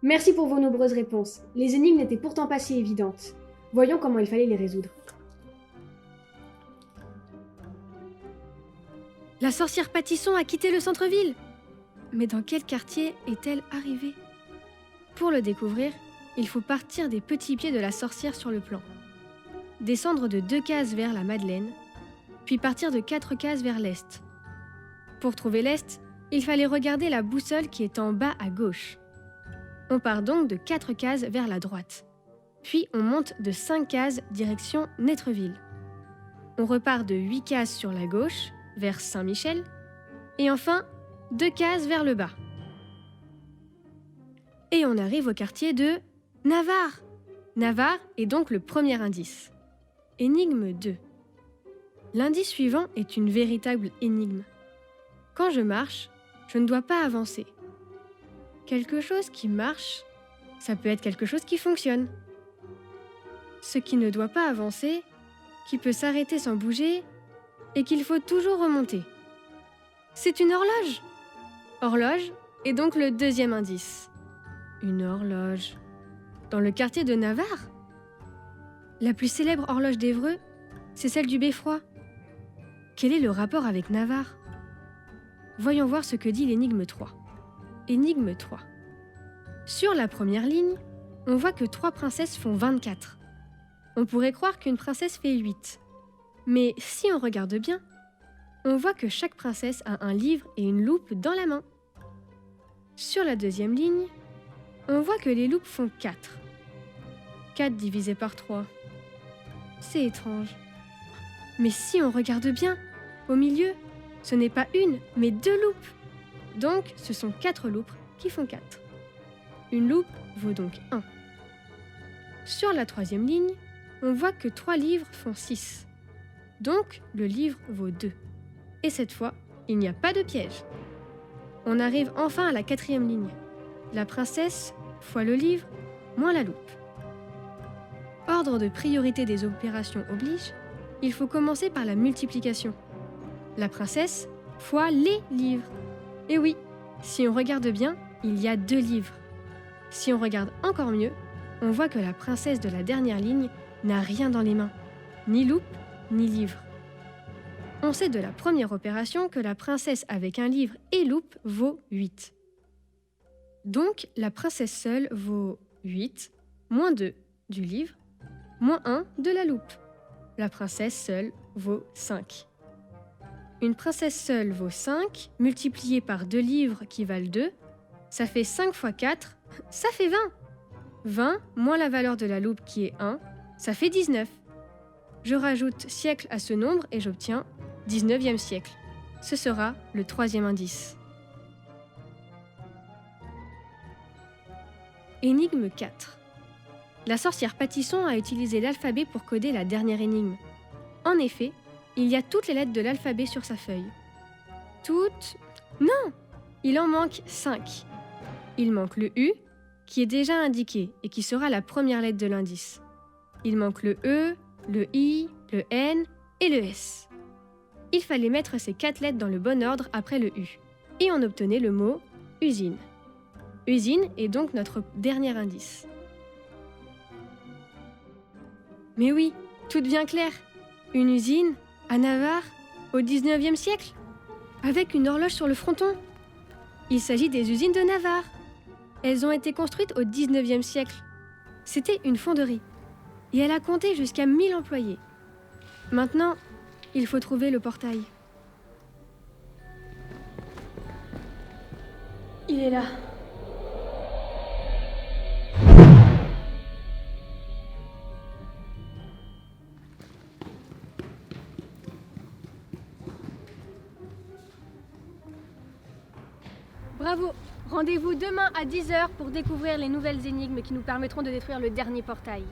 Merci pour vos nombreuses réponses. Les énigmes n'étaient pourtant pas si évidentes. Voyons comment il fallait les résoudre. La sorcière Pâtisson a quitté le centre-ville. Mais dans quel quartier est-elle arrivée? Pour le découvrir, il faut partir des petits pieds de la sorcière sur le plan. Descendre de 2 cases vers la Madeleine, puis partir de 4 cases vers l'est. Pour trouver l'est, il fallait regarder la boussole qui est en bas à gauche. On part donc de 4 cases vers la droite. Puis on monte de 5 cases direction Nétreville. On repart de 8 cases sur la gauche, vers Saint-Michel, et enfin 2 cases vers le bas. Et on arrive au quartier de Navarre. Navarre est donc le premier indice. Énigme 2. L'indice suivant est une véritable énigme. Quand je marche, je ne dois pas avancer. Quelque chose qui marche, ça peut être quelque chose qui fonctionne. Ce qui ne doit pas avancer, qui peut s'arrêter sans bouger, et qu'il faut toujours remonter. C'est une horloge. Horloge est donc le deuxième indice. Une horloge. Dans le quartier de Navarre? La plus célèbre horloge d'Évreux, c'est celle du Beffroi. Quel est le rapport avec Navarre? Voyons voir ce que dit l'énigme 3. Énigme 3. Sur la première ligne, on voit que 3 princesses font 24. On pourrait croire qu'une princesse fait 8. Mais si on regarde bien, on voit que chaque princesse a un livre et une loupe dans la main. Sur la deuxième ligne, on voit que les loupes font 4. 4 divisé par 3. C'est étrange. Mais si on regarde bien, au milieu, ce n'est pas une, mais 2 loupes. Donc, ce sont 4 loupes qui font 4. Une loupe vaut donc 1. Sur la troisième ligne, on voit que 3 livres font 6. Donc, le livre vaut 2. Et cette fois, il n'y a pas de piège. On arrive enfin à la quatrième ligne. La princesse fois le livre moins la loupe. Ordre de priorité des opérations oblige, il faut commencer par la multiplication. La princesse fois les livres. Et oui, si on regarde bien, il y a 2 livres. Si on regarde encore mieux, on voit que la princesse de la dernière ligne n'a rien dans les mains, ni loupe, ni livre. On sait de la première opération que la princesse avec un livre et loupe vaut 8. Donc, la princesse seule vaut 8, moins 2 du livre, moins 1 de la loupe. La princesse seule vaut 5. Une princesse seule vaut 5, multiplié par 2 livres qui valent 2, ça fait 5 fois 4, ça fait 20. 20 moins la valeur de la loupe qui est 1, ça fait 19. Je rajoute siècle à ce nombre et j'obtiens 19e siècle. Ce sera le 3e indice. Énigme 4. La sorcière Pâtisson a utilisé l'alphabet pour coder la dernière énigme. En effet, il y a toutes les lettres de l'alphabet sur sa feuille. Toutes? Non! Il en manque 5. Il manque le U, qui est déjà indiqué et qui sera la première lettre de l'indice. Il manque le E, le I, le N et le S. Il fallait mettre ces 4 lettres dans le bon ordre après le U. Et on obtenait le mot usine. Usine est donc notre dernier indice. Mais oui, tout devient clair. Une usine, à Navarre, au 19e siècle, avec une horloge sur le fronton. Il s'agit des usines de Navarre. Elles ont été construites au 19e siècle. C'était une fonderie. Et elle a compté jusqu'à 1000 employés. Maintenant, il faut trouver le portail. Il est là. Bravo! Rendez-vous demain à 10h pour découvrir les nouvelles énigmes qui nous permettront de détruire le dernier portail.